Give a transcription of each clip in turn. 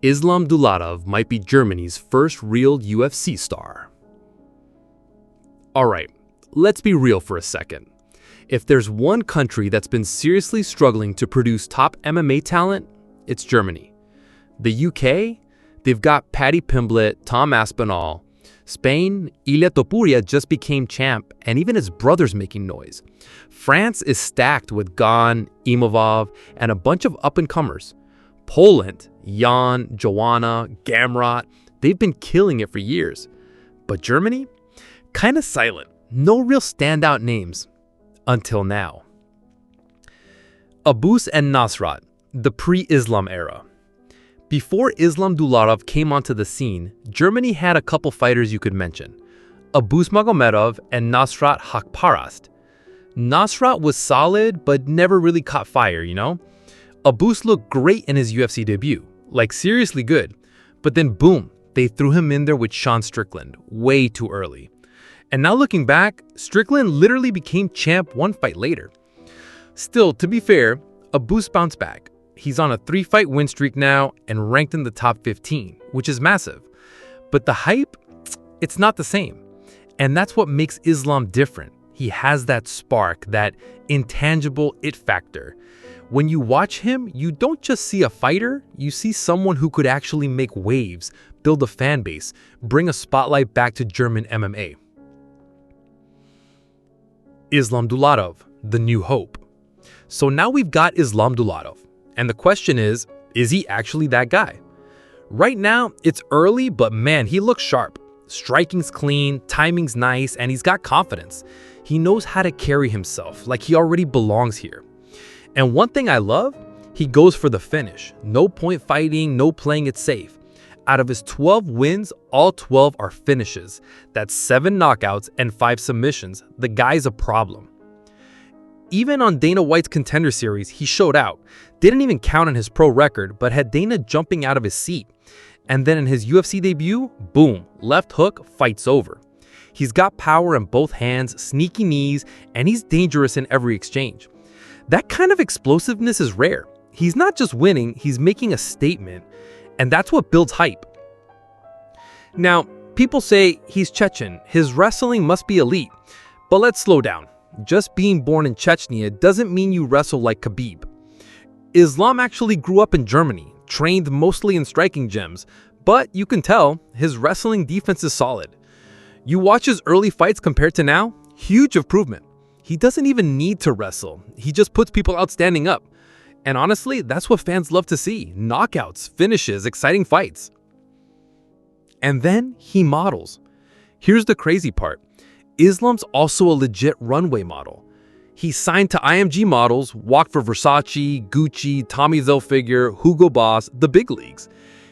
Islam Dulatov might be Germany's first real UFC star. Alright, let's be real for a second. If there's one country that's been seriously struggling to produce top MMA talent, it's Germany. The UK? They've got Paddy Pimblett, Tom Aspinall. Spain? Ilia Topuria just became champ, and even his brother's making noise. France is stacked with Gane, Imavov, and a bunch of up-and-comers. Poland, Jan, Joanna, Gamrot, they've been killing it for years. But Germany? Kinda silent. No real standout names. Until now. Abus and Nasrat, the pre-Islam era. Before Islam Dulatov came onto the scene, Germany had a couple fighters you could mention. Abus Magomedov and Nasrat Hakparast. Nasrat was solid, but never really caught fire, you know? Abus looked great in his UFC debut, like seriously good. But then boom, they threw him in there with Sean Strickland, way too early. And now looking back, Strickland literally became champ one fight later. Still, to be fair, Abus bounced back. He's on a 3-fight win streak now and ranked in the top 15, which is massive. But the hype, it's not the same. And that's what makes Islam different. He has that spark, that intangible it factor. When you watch him, you don't just see a fighter, you see someone who could actually make waves, build a fan base, bring a spotlight back to German MMA. Islam Dulatov, the new hope. So now we've got Islam Dulatov. And the question is he actually that guy? Right now, it's early, but man, he looks sharp. Striking's clean, timing's nice, and he's got confidence. He knows how to carry himself, like he already belongs here. And one thing I love, he goes for the finish. No point fighting, no playing it safe. Out of his 12 wins, all 12 are finishes. That's 7 knockouts and 5 submissions. The guy's a problem. Even on Dana White's Contender Series, he showed out. Didn't even count on his pro record, but had Dana jumping out of his seat. And then in his UFC debut, boom, left hook, fight's over. He's got power in both hands, sneaky knees, and he's dangerous in every exchange. That kind of explosiveness is rare. He's not just winning, he's making a statement, and that's what builds hype. Now, people say he's Chechen, his wrestling must be elite, but let's slow down. Just being born in Chechnya doesn't mean you wrestle like Khabib. Islam actually grew up in Germany, trained mostly in striking gyms, but you can tell his wrestling defense is solid. You watch his early fights compared to now, huge improvement. He doesn't even need to wrestle, he just puts people out standing up. And honestly, that's what fans love to see, knockouts, finishes, exciting fights. And then he models. Here's the crazy part. Islam's also a legit runway model. He signed to IMG Models, walked for Versace, Gucci, Tommy Hilfiger, Hugo Boss, the big leagues.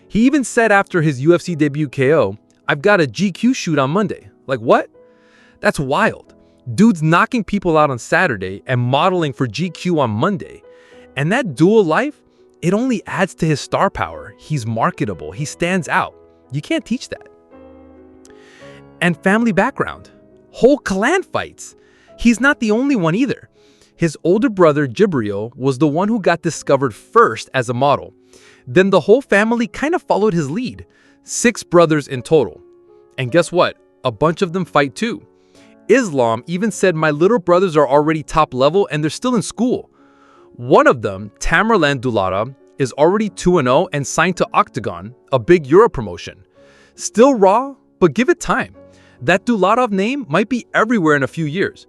He even said after his UFC debut KO, "I've got a GQ shoot on Monday." Like what? That's wild. Dude's knocking people out on Saturday and modeling for GQ on Monday. And that dual life, it only adds to his star power. He's marketable, he stands out. You can't teach that. And family background. Whole clan fights. He's not the only one either. His older brother, Jibril, was the one who got discovered first as a model. Then the whole family kind of followed his lead. 6 brothers in total. And guess what? A bunch of them fight too. Islam even said, "My little brothers are already top level and they're still in school." One of them, Tamerlan Dulatov, is already 2-0 and signed to Octagon, a big Euro promotion. Still raw, but give it time. That Dulatov name might be everywhere in a few years.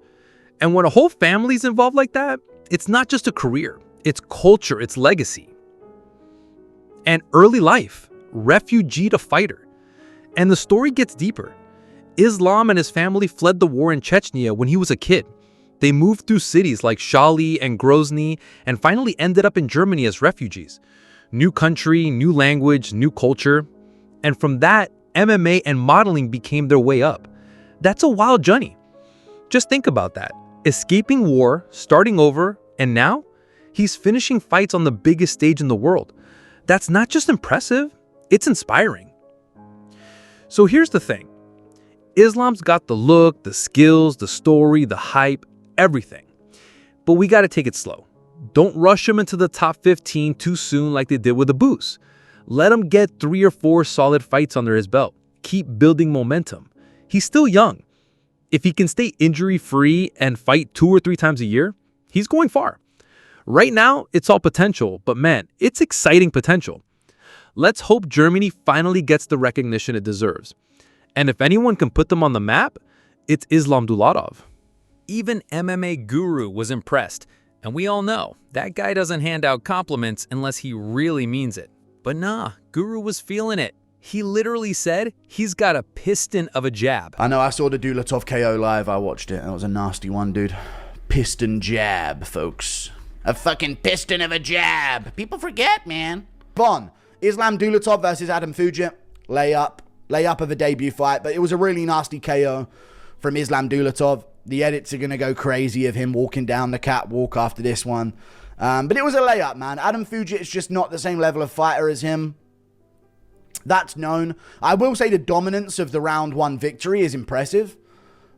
And when a whole family's involved like that, it's not just a career, it's culture, it's legacy. And early life, refugee to fighter. And the story gets deeper. Islam and his family fled the war in Chechnya when he was a kid. They moved through cities like Shali and Grozny and finally ended up in Germany as refugees. New country, new language, new culture. And from that, MMA and modeling became their way up. That's a wild journey. Just think about that. Escaping war, starting over, and now he's finishing fights on the biggest stage in the world. That's not just impressive, it's inspiring. So here's the thing. Islam's got the look, the skills, the story, the hype, everything. But we gotta take it slow. Don't rush him into the top 15 too soon like they did with Abus. Let him get 3 or 4 solid fights under his belt. Keep building momentum. He's still young. If he can stay injury-free and fight 2 or 3 times a year, he's going far. Right now, it's all potential, but man, it's exciting potential. Let's hope Germany finally gets the recognition it deserves. And if anyone can put them on the map, it's Islam Dulatov. Even MMA Guru was impressed, and we all know that guy doesn't hand out compliments unless he really means it. But nah, Guru was feeling it. He literally said he's got a piston of a jab. I know, I saw the Dulatov KO live. I watched it. That was a nasty one, dude. Piston jab, folks. A fucking piston of a jab. People forget, man. Von, Islam Dulatov versus Adam Fugitt. Layup of a debut fight, but it was a really nasty KO from Islam Dulatov. The edits are going to go crazy of him walking down the catwalk after this one. But it was a layup, man. Adam Fugitt is just not the same level of fighter as him. That's known. I will say the dominance of the round 1 victory is impressive.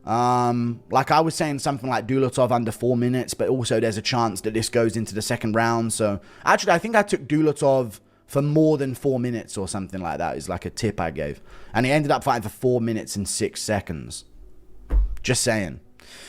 Like I was saying, something like Dulatov under 4 minutes, but also there's a chance that this goes into the second round. So actually, I think I took Dulatov for more than 4 minutes or something like that is like a tip I gave. And he ended up fighting for 4 minutes and 6 seconds. Just saying.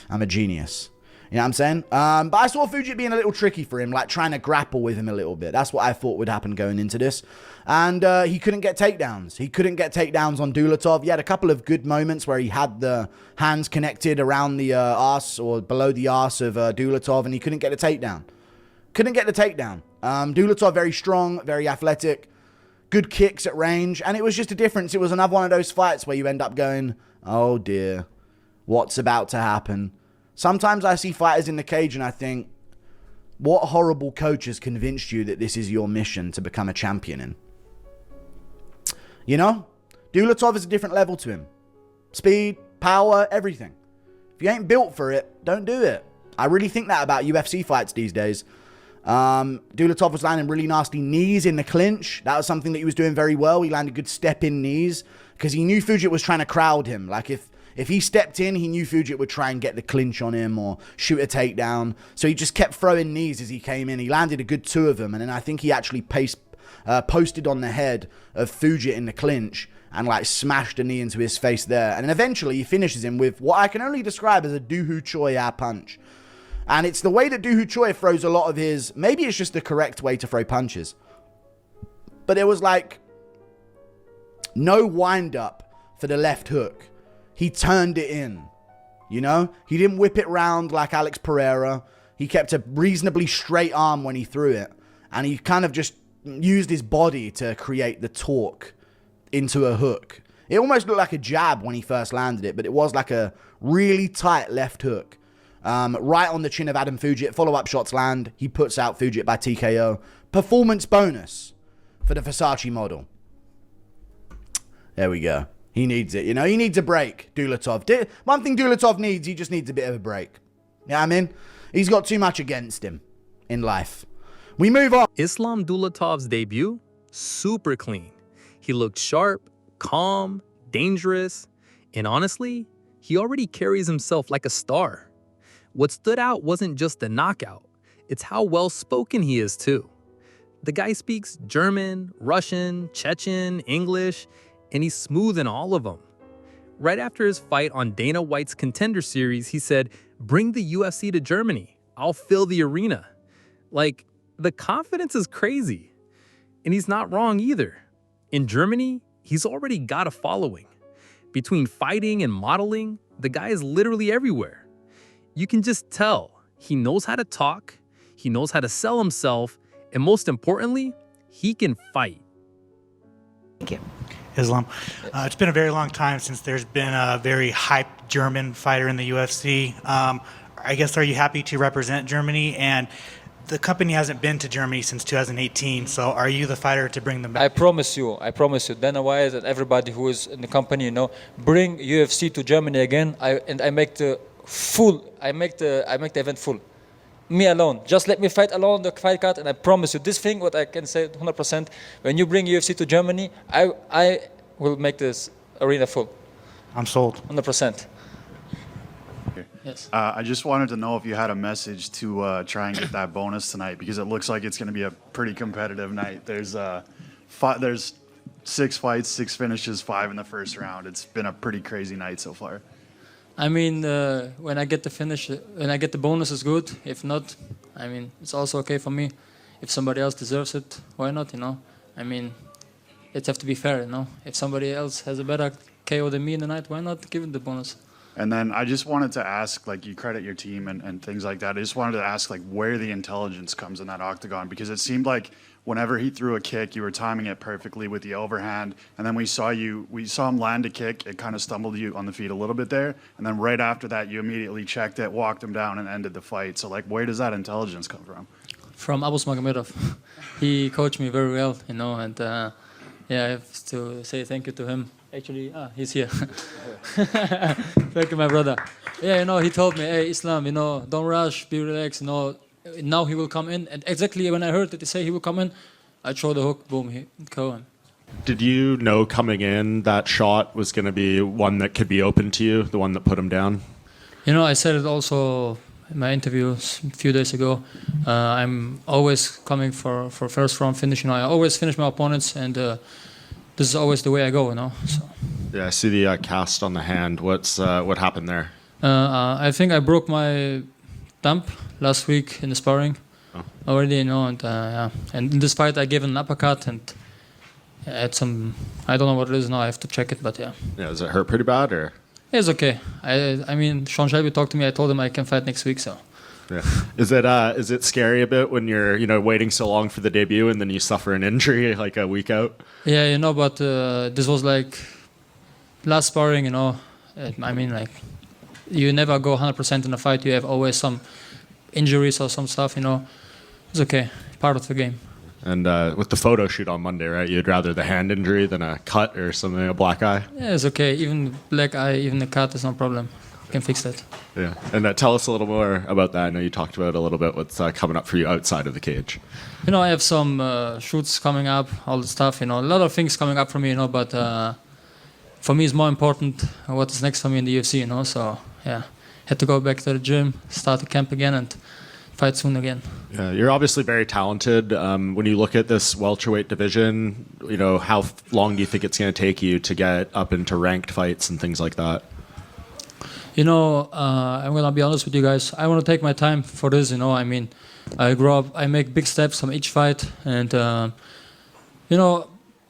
I'm a genius. You know what I'm saying? But I saw Fugitt being a little tricky for him, like trying to grapple with him a little bit. That's what I thought would happen going into this. And he couldn't get takedowns. He couldn't get takedowns on Dulatov. He had a couple of good moments where he had the hands connected around the arse or below the arse of Dulatov, and he couldn't get a takedown. Couldn't get the takedown. Dulatov, very strong, very athletic, good kicks at range, and it was just a difference. It was another one of those fights where you end up going, oh dear, what's about to happen? Sometimes I see fighters in the cage and I think, what horrible coach has convinced you that this is your mission to become a champion in? You know? Dulatov is a different level to him. Speed, power, everything. If you ain't built for it, don't do it. I really think that about UFC fights these days. Dulatov was landing really nasty knees in the clinch. That was something that he was doing very well. He landed good step-in knees because he knew Fugitt was trying to crowd him. Like if he stepped in, he knew Fugitt would try and get the clinch on him or shoot a takedown. So he just kept throwing knees as he came in. He landed a good 2 of them. And then I think he actually posted on the head of Fugitt in the clinch and like smashed a knee into his face there. And then eventually he finishes him with what I can only describe as a Doohoo Choi punch. And it's the way that Doohoo Choi throws a lot of his... Maybe it's just the correct way to throw punches. But it was like no wind up for the left hook. He turned it in, you know? He didn't whip it round like Alex Pereira. He kept a reasonably straight arm when he threw it. And he kind of just used his body to create the torque into a hook. It almost looked like a jab when he first landed it, but it was like a really tight left hook. Right on the chin of Adam Fugitt. Follow-up shots land. He puts out Fugitt by TKO. Performance bonus for the Versace model. There we go. He needs it, you know. He needs a break, Dulatov. One thing Dulatov needs, he just needs a bit of a break. You know what I mean? He's got too much against him in life. We move on. Islam Dulatov's debut, super clean. He looked sharp, calm, dangerous, and honestly, he already carries himself like a star. What stood out wasn't just the knockout, it's how well-spoken he is too. The guy speaks German, Russian, Chechen, English, and he's smooth in all of them. Right after his fight on Dana White's Contender Series, he said, "Bring the UFC to Germany. I'll fill the arena." Like, the confidence is crazy. And he's not wrong either. In Germany, he's already got a following. Between fighting and modeling, the guy is literally everywhere. You can just tell he knows how to talk, he knows how to sell himself, and most importantly, he can fight. Thank you. Islam. It's been a very long time since there's been a very hyped German fighter in the UFC. I guess, are you happy to represent Germany? And the company hasn't been to Germany since 2018, so are you the fighter to bring them back? I promise you, Dana White and everybody who is in the company, you know, bring UFC to Germany again. I make the event full. Me alone. Just let me fight alone the fight card, and I promise you, this thing, what I can say 100%, when you bring UFC to Germany, I will make this arena full. I'm sold. 100%. Yes. I just wanted to know if you had a message to try and get that bonus tonight, because it looks like it's going to be a pretty competitive night. There's there's 6 fights, 6 finishes, 5 in the first round. It's been a pretty crazy night so far. I mean, when I get the finish, when I get the bonus, is good. If not, I mean, it's also okay for me. If somebody else deserves it, why not? I mean, it have to be fair. If somebody else has a better KO than me in the night, why not give him the bonus? And then I just wanted to ask, like, you credit your team and things like that. I just wanted to ask, like, where the intelligence comes in that octagon, because it seemed like whenever he threw a kick, you were timing it perfectly with the overhand. And then we saw him land a kick. It kind of stumbled you on the feet a little bit there. And then right after that, you immediately checked it, walked him down, and ended the fight. So, like, where does that intelligence come from? From Abu Magomedov. He coached me very well, and yeah, I have to say thank you to him. Actually, he's here. Thank you, my brother. Yeah, he told me, hey, Islam, don't rush, be relaxed, Now he will come in. And exactly when I heard that they say he will come in, I throw the hook, boom, he go in. Did you know coming in that shot was going to be one that could be open to you, the one that put him down? I said it also in my interviews a few days ago. I'm always coming for first round finish. I always finish my opponents, and this is always the way I go. So. Yeah, I see the cast on the hand. What happened there? I think I broke my thumb last week in the sparring already. And yeah. And in this fight, I gave an uppercut and had some. I don't know what it is now. I have to check it, but yeah. Yeah, does it hurt pretty bad or? It's okay. I mean, Sean Shelby talked to me. I told him I can fight next week, so. Yeah. Is it scary a bit when you're waiting so long for the debut and then you suffer an injury like a week out? Yeah, but this was like last sparring. I mean, like you never go 100% in a fight. You have always some injuries or some stuff. It's okay, part of the game. And with the photo shoot on Monday, right? You'd rather the hand injury than a cut or something, a black eye? Yeah, it's okay. Even black eye, even a cut is no problem. You can fix that. Yeah. And tell us a little more about that. I know you talked about it a little bit. What's coming up for you outside of the cage? I have some shoots coming up, all the stuff. A lot of things coming up for me. But for me, it's more important what is next for me in the UFC. So yeah, had to go back to the gym, start the camp again, and fight soon again. Yeah, you're obviously very talented. When you look at this welterweight division, how long do you think it's going to take you to get up into ranked fights and things like that? I'm going to be honest with you guys. I want to take my time for this, I mean, I grow up, I make big steps from each fight. And,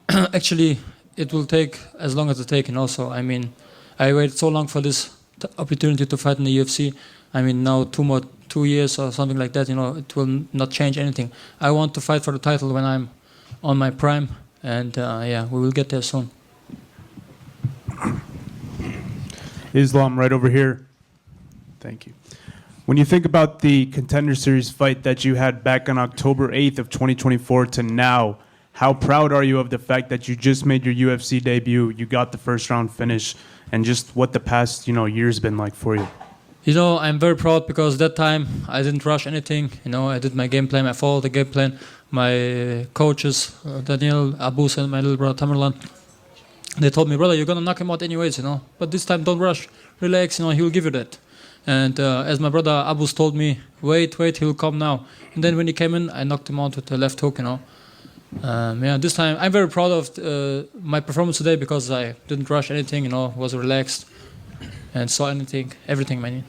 actually, it will take as long as it takes. So, I mean, I waited so long for this opportunity to fight in the UFC. I mean, now 2 years or something like that, it will not change anything. I want to fight for the title when I'm on my prime. And, yeah, we will get there soon. Islam, right over here. Thank you. When you think about the Contender Series fight that you had back on October 8th of 2024 to now, how proud are you of the fact that you just made your UFC debut, you got the first round finish, and just what the past year's been like for you? I'm very proud because that time I didn't rush anything. I did my game plan. I followed the game plan. My coaches, Daniel, Abus, and my little brother Tamerlan, they told me, brother, you're going to knock him out anyways, But this time, don't rush. Relax, he will give you that. And as my brother Abus told me, wait, he'll come now. And then when he came in, I knocked him out with the left hook, Yeah, this time, I'm very proud of my performance today because I didn't rush anything, was relaxed and saw everything, man.